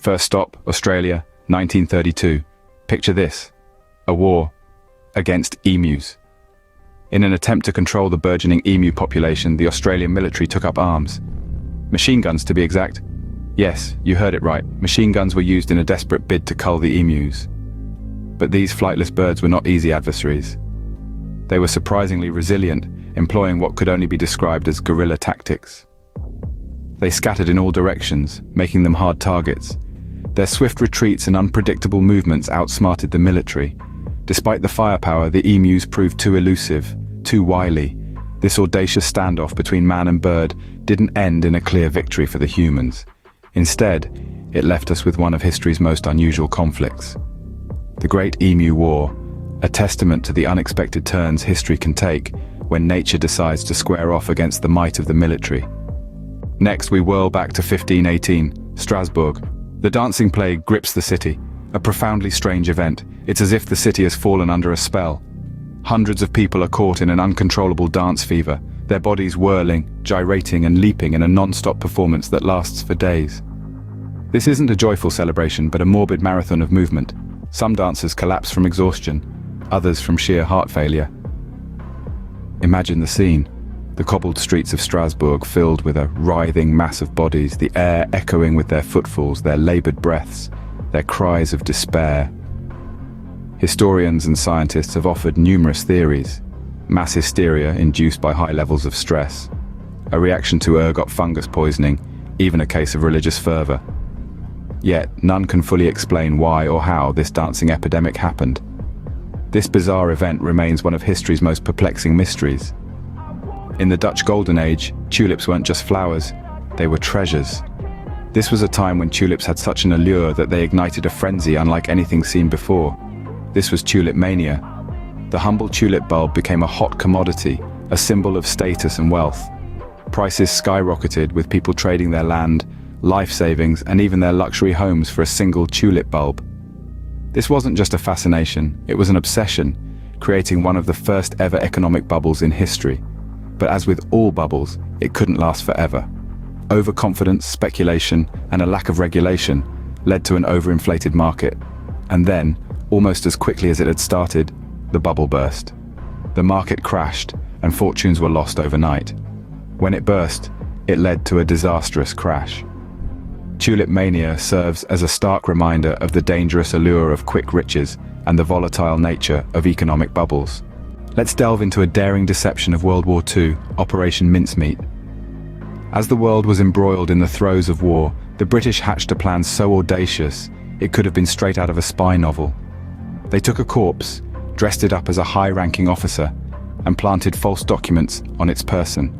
First stop, Australia, 1932. Picture this: a war against emus. In an attempt to control the burgeoning emu population, the Australian military took up arms. Machine guns, to be exact. Yes, you heard it right. Machine guns were used in a desperate bid to cull the emus. But these flightless birds were not easy adversaries. They were surprisingly resilient, employing what could only be described as guerrilla tactics. They scattered in all directions, making them hard targets. Their swift retreats and unpredictable movements outsmarted the military. Despite the firepower, the emus proved too elusive, too wily. This audacious standoff between man and bird didn't end in a clear victory for the humans. Instead, it left us with one of history's most unusual conflicts. The Great Emu War, a testament to the unexpected turns history can take when nature decides to square off against the might of the military. Next, we whirl back to 1518, Strasbourg. The dancing plague grips the city, a profoundly strange event. It's as if the city has fallen under a spell. Hundreds of people are caught in an uncontrollable dance fever, their bodies whirling, gyrating and leaping in a non-stop performance that lasts for days. This isn't a joyful celebration, but a morbid marathon of movement. Some dancers collapse from exhaustion, others from sheer heart failure. Imagine the scene. The cobbled streets of Strasbourg filled with a writhing mass of bodies, the air echoing with their footfalls, their labored breaths, their cries of despair. Historians and scientists have offered numerous theories. Mass hysteria induced by high levels of stress, a reaction to ergot fungus poisoning, even a case of religious fervor. Yet, none can fully explain why or how this dancing epidemic happened. This bizarre event remains one of history's most perplexing mysteries. In the Dutch Golden Age, tulips weren't just flowers, they were treasures. This was a time when tulips had such an allure that they ignited a frenzy unlike anything seen before. This was tulip mania. The humble tulip bulb became a hot commodity, a symbol of status and wealth. Prices skyrocketed, with people trading their land, life savings, and even their luxury homes for a single tulip bulb. This wasn't just a fascination, it was an obsession, creating one of the first ever economic bubbles in history. But as with all bubbles, it couldn't last forever. Overconfidence, speculation, and a lack of regulation led to an overinflated market. And then, almost as quickly as it had started, the bubble burst. The market crashed, and fortunes were lost overnight. When it burst, it led to a disastrous crash. Tulip mania serves as a stark reminder of the dangerous allure of quick riches and the volatile nature of economic bubbles. Let's delve into a daring deception of World War II, Operation Mincemeat. As the world was embroiled in the throes of war, the British hatched a plan so audacious, it could have been straight out of a spy novel. They took a corpse, dressed it up as a high-ranking officer, and planted false documents on its person.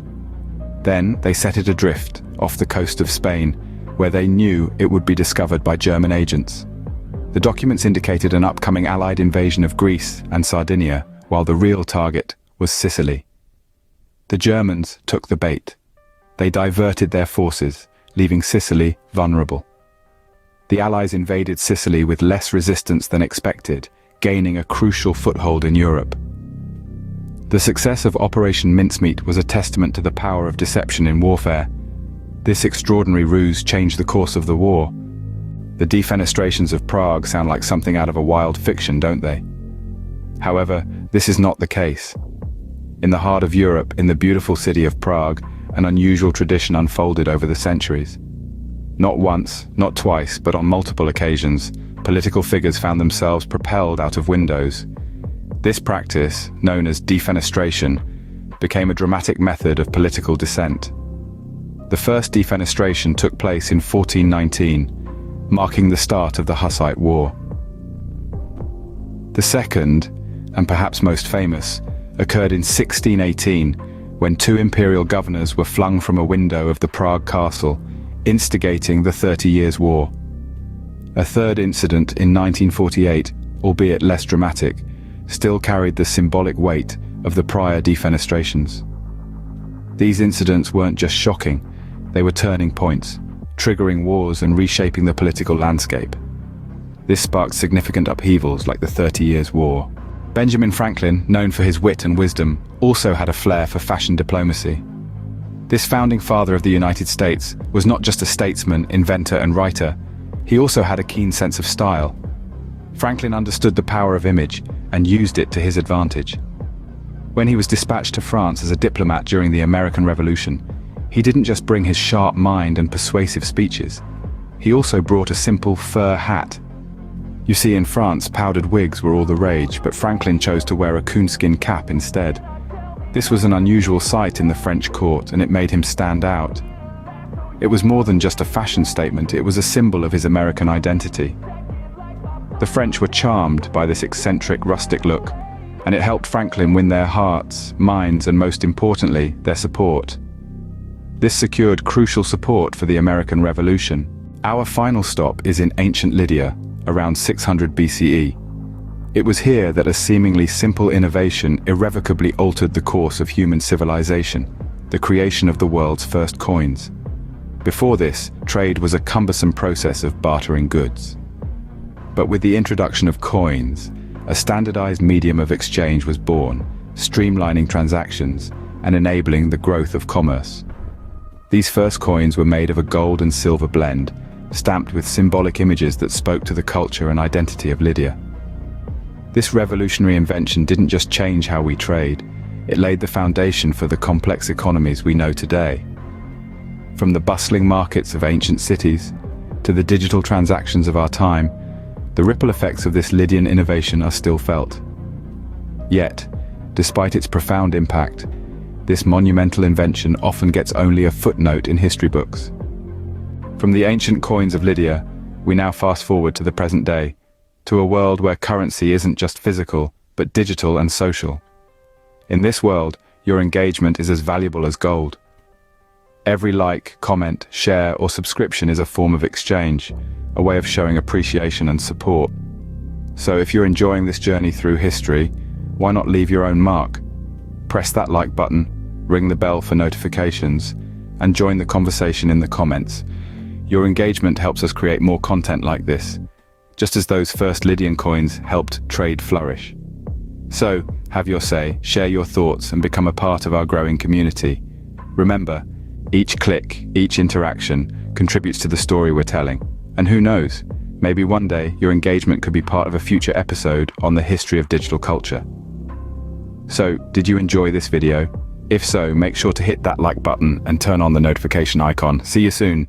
Then they set it adrift off the coast of Spain, where they knew it would be discovered by German agents. The documents indicated an upcoming Allied invasion of Greece and Sardinia, while the real target was Sicily. The Germans took the bait. They diverted their forces, leaving Sicily vulnerable. The Allies invaded Sicily with less resistance than expected, gaining a crucial foothold in Europe. The success of Operation Mincemeat was a testament to the power of deception in warfare. This extraordinary ruse changed the course of the war. The defenestrations of Prague sound like something out of a wild fiction, don't they? However, this is not the case. In the heart of Europe, in the beautiful city of Prague, an unusual tradition unfolded over the centuries. Not once, not twice, but on multiple occasions, political figures found themselves propelled out of windows. This practice, known as defenestration, became a dramatic method of political descent. The first defenestration took place in 1419, marking the start of the Hussite War. The second, and perhaps most famous, occurred in 1618, when two imperial governors were flung from a window of the Prague castle, instigating the 30 Years' War. A third incident in 1948, albeit less dramatic, still carried the symbolic weight of the prior defenestrations. These incidents weren't just shocking, they were turning points, triggering wars and reshaping the political landscape. This sparked significant upheavals like the 30 Years' War. Benjamin Franklin, known for his wit and wisdom, also had a flair for fashion diplomacy. This founding father of the United States was not just a statesman, inventor, and writer. He also had a keen sense of style. Franklin understood the power of image and used it to his advantage. When he was dispatched to France as a diplomat during the American Revolution, he didn't just bring his sharp mind and persuasive speeches. He also brought a simple fur hat. You see, in France, powdered wigs were all the rage, but Franklin chose to wear a coonskin cap instead. This was an unusual sight in the French court, and it made him stand out. It was more than just a fashion statement, it was a symbol of his American identity. The French were charmed by this eccentric, rustic look, and it helped Franklin win their hearts, minds, and most importantly, their support. This secured crucial support for the American Revolution. Our final stop is in ancient Lydia, around 600 BCE. It was here that a seemingly simple innovation irrevocably altered the course of human civilization, the creation of the world's first coins. Before this, trade was a cumbersome process of bartering goods. But with the introduction of coins, a standardized medium of exchange was born, streamlining transactions and enabling the growth of commerce. These first coins were made of a gold and silver blend, stamped with symbolic images that spoke to the culture and identity of Lydia. This revolutionary invention didn't just change how we trade, it laid the foundation for the complex economies we know today. From the bustling markets of ancient cities to the digital transactions of our time, the ripple effects of this Lydian innovation are still felt. Yet, despite its profound impact, this monumental invention often gets only a footnote in history books. From the ancient coins of Lydia, we now fast forward to the present day, to a world where currency isn't just physical, but digital and social. In this world, your engagement is as valuable as gold. Every like, comment, share, or subscription is a form of exchange, a way of showing appreciation and support. So if you're enjoying this journey through history, why not leave your own mark? Press that like button, ring the bell for notifications, and join the conversation in the comments. Your engagement helps us create more content like this, just as those first Lydian coins helped trade flourish. So, have your say, share your thoughts, and become a part of our growing community. Remember, each click, each interaction contributes to the story we're telling. And who knows, maybe one day your engagement could be part of a future episode on the history of digital culture. So, did you enjoy this video? If so, make sure to hit that like button and turn on the notification icon. See you soon.